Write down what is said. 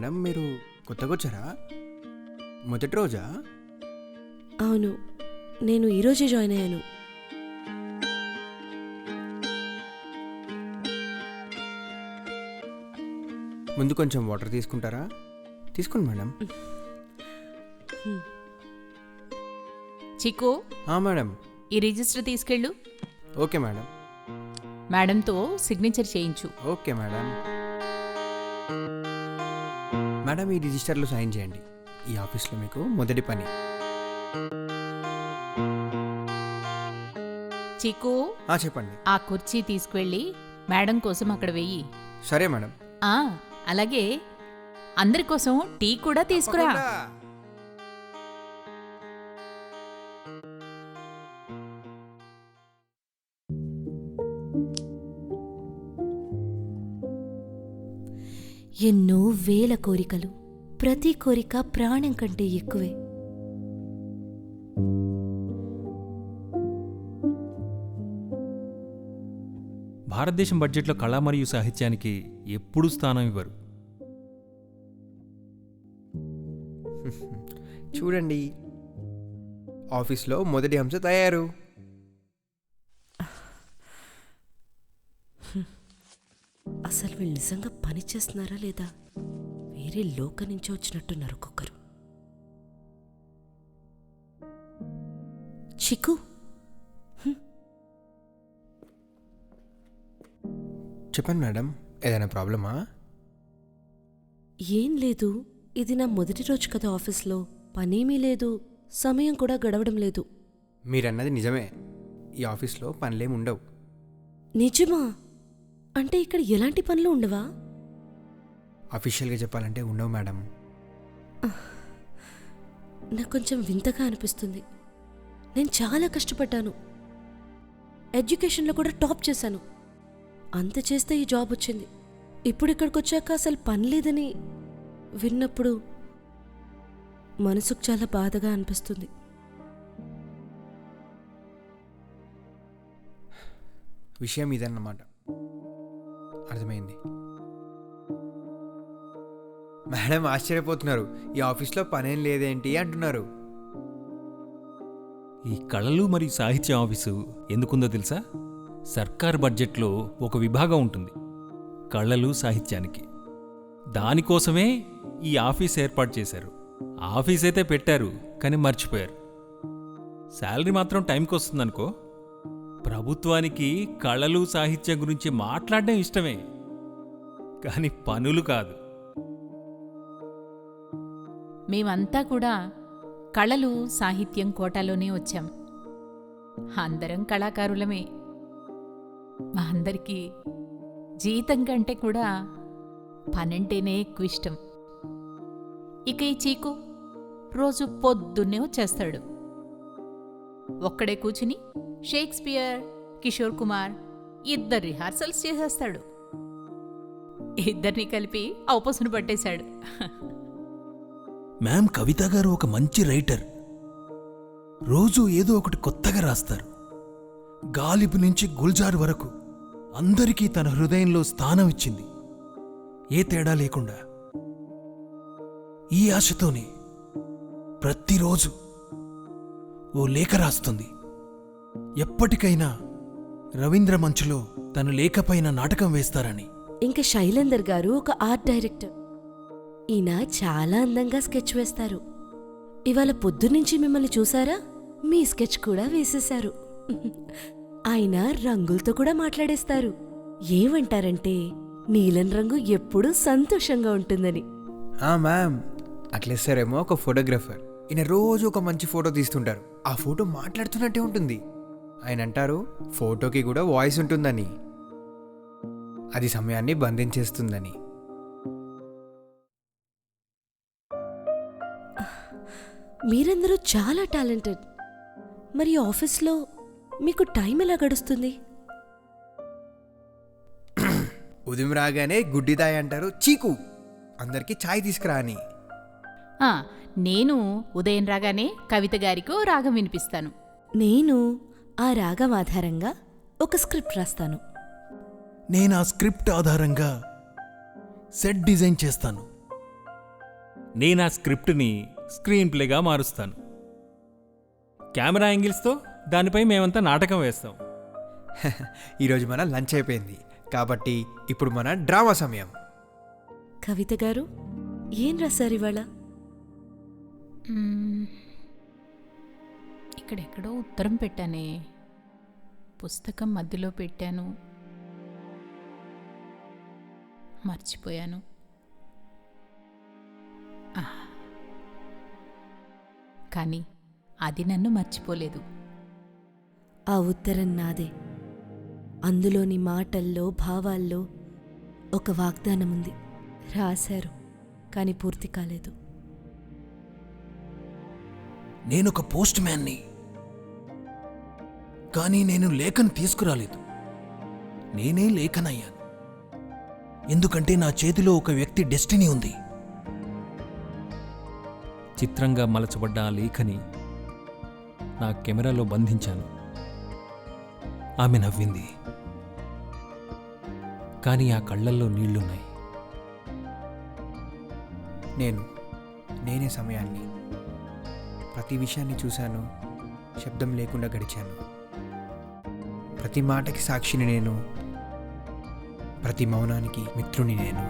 Madam మీరు కొత్తగా వచ్చారా? మొదటి రోజా? అవును, నేను ఈరోజే జాయిన్ అయ్యాను. ముందు కొంచెం వాటర్ తీసుకుంటారా? తీసుకోండి మేడం. చిక్కు, మేడం. ఈ రిజిస్టర్ తీసుకెళ్ళు. Okay madam. మేడంతో సిగ్నేచర్ చేయించు. Okay madam. మేడం ఈ రిజిస్టర్లో సైన్ చేయండి. ఈ ఆఫీస్లో మీకు మొదటి పని. చిక్కు, చెప్పండి. ఆ కుర్చీ తీసుకువెళ్ళి మేడం కోసం అక్కడ వెయ్యి. సరే మేడం. అలాగే అందరి కోసం టీ కూడా తీసుకురా. ఎన్నో వేల కోరికలు, ప్రతి కోరిక ప్రాణం కంటే ఎక్కువే. భారతదేశం బడ్జెట్లో కళ మరియు సాహిత్యానికి ఎప్పుడూ స్థానం ఇవ్వరు. చూడండి, ఆఫీస్లో మొదటి అంశ తయారు. అసలు వీళ్ళు నిజంగా పని చేస్తున్నారా లేదా? వేరే లోకం నుంచి వచ్చినట్టున్నారు ఒక్కొక్కరు. చిక్కు, చెప్పండి మేడం, ఏదైనా ప్రాబ్లమా? ఏం లేదు, ఇది నా మొదటి రోజు కదా ఆఫీస్లో. పనేమీ లేదు, సమయం కూడా గడవడం లేదు. మీరన్నది నిజమే, ఈ ఆఫీస్లో పనులేం ఉండవు. నిజమా? అంటే ఇక్కడ ఎలాంటి పనులు ఉండవా? అఫీషియల్గా చెప్పాలంటే ఉండవు మేడం. నాకు కొంచెం వింతగా అనిపిస్తుంది. నేను చాలా కష్టపడ్డాను, ఎడ్యుకేషన్లో కూడా టాప్ చేశాను. అంత చేస్తే ఈ జాబ్ వచ్చింది. ఇప్పుడు ఇక్కడికి వచ్చాక అసలు పని లేదని విన్నప్పుడు మనసుకు చాలా బాధగా అనిపిస్తుంది. విషయం ఇదన్నమాట. అర్థమైంది మేడం. ఆశ్చర్యపోతున్నారు, ఈ ఆఫీస్లో పనేం లేదేంటి అంటున్నారు. ఈ కళలు మరియు సాహిత్య ఆఫీసు ఎందుకుందో తెలుసా? సర్కార్ బడ్జెట్లో ఒక విభాగం ఉంటుంది కళలు సాహిత్యానికి. దానికోసమే ఈ ఆఫీస్ ఏర్పాటు చేశారు. ఆఫీస్ అయితే పెట్టారు, కానీ మర్చిపోయారు. శాలరీ మాత్రం టైంకి వస్తుందనుకో. ప్రభుత్వానికి కళలు సాహిత్యం గురించి మాట్లాడడం ఇష్టమే, కానీ పనులు కాదు. మేమంతా కూడా కళలు సాహిత్యం కోటాలోనే వచ్చాం. అందరం కళాకారులమే. మా అందరికీ జీతం కంటే కూడా పనంటేనే ఎక్కువ ఇష్టం. ఇక ఈ చీకు రోజు పొద్దున్నే వచ్చేస్తాడు. ఒక్కడే కూర్చుని షేక్స్పియర్, కిషోర్ కుమార్ ఇద్దరు రిహార్సల్స్ చేసేస్తాడు. ఇద్దరిని కలిపి ఔపసును పట్టేశాడు. మ్యామ్, కవిత గారు ఒక మంచి రైటర్. రోజూ ఏదో ఒకటి కొత్తగా రాస్తారు. గాలిబు నుంచి గుల్జార్ వరకు అందరికీ తన హృదయంలో స్థానం ఇచ్చింది, ఏ తేడా లేకుండా. ఈ ఆశతోనే ప్రతిరోజు ఓ లేఖ రాస్తుంది. ఎప్పటికైనా రవీంద్ర మంచులో తన లేఖపైన నాటకం వేస్తారని. ఇంకా శైలేందర్ గారు ఒక ఆర్ట్ డైరెక్టర్. ఈయన చాలా అందంగా స్కెచ్ వేస్తారు. ఇవాళ పొద్దున్నుంచి మిమ్మల్ని చూసారా? మీ స్కెచ్ కూడా వేసేశారు. ఆయన రంగులతో కూడా మాట్లాడేస్తారు. ఏమంటారంటే నీలం రంగు ఎప్పుడూ సంతోషంగా ఉంటుందని. మ్యామ్, అట్లేస్తారేమో ఒక ఫోటోగ్రఫర్. ఈయన రోజు ఒక మంచి ఫోటో తీస్తుంటారు. ఆ ఫోటో మాట్లాడుతున్నట్టే ఉంటుంది. ఆయన అంటారు ఫోటోకి కూడా వాయిస్ ఉంటుందని, అది సమయాన్ని బంధించేస్తుందని. మీరందరూ చాలా టాలెంటెడ్. మరి ఆఫీస్లో మీకు టైం ఎలా గడుస్తుంది? ఉదయం రాగానే గుడ్డిదాయి అంటారు చీకు, అందరికీ ఛాయ్ తీసుకురా అని. నేను ఉదయం రాగానే కవిత గారికో రాగం వినిపిస్తాను. నేను ఆ రాగం ఆధారంగా ఒక స్క్రిప్ట్ రాస్తాను. నేను ఆ స్క్రిప్ట్ ఆధారంగా సెట్ డిజైన్ చేస్తాను. నేను ఆ స్క్రిప్ట్ని స్క్రీన్ ప్లేగా మారుస్తాను. కెమెరా యాంగిల్స్తో దానిపై మేమంతా నాటకం వేస్తాం. ఈరోజు మన లంచ్ అయిపోయింది కాబట్టి ఇప్పుడు మన డ్రామా సమయం. కవిత గారు ఏం రాశారు ఇవాళ? ఇక్కడెక్కడో ఉత్తరం పెట్టానే, పుస్తకం మధ్యలో పెట్టాను, మర్చిపోయాను. కానీ అది నన్ను మర్చిపోలేదు. ఆ ఉత్తరం నాదే. అందులోని మాటల్లో భావాల్లో ఒక వాగ్దానం ఉంది. రాశారు కానీ పూర్తి కాలేదు. నేనొక పోస్ట్ మ్యాన్ని, కానీ నేను లేఖను తీసుకురాలేదు. నేనే లేఖనయ్యాను. ఎందుకంటే నా చేతిలో ఒక వ్యక్తి డెస్టినీ ఉంది. చిత్రంగా మలచబడ్డ ఆ లేఖని నా కెమెరాలో బంధించాను. ఆమె నవ్వింది, కానీ ఆ కళ్ళల్లో నీళ్లున్నాయి. నేనే సమయాన్ని, ప్రతి విషయాన్ని చూశాను, శబ్దం లేకుండా గడిచాను. ప్రతి మాటకి సాక్షిని నేను, ప్రతి మౌనానికి మిత్రుని నేను.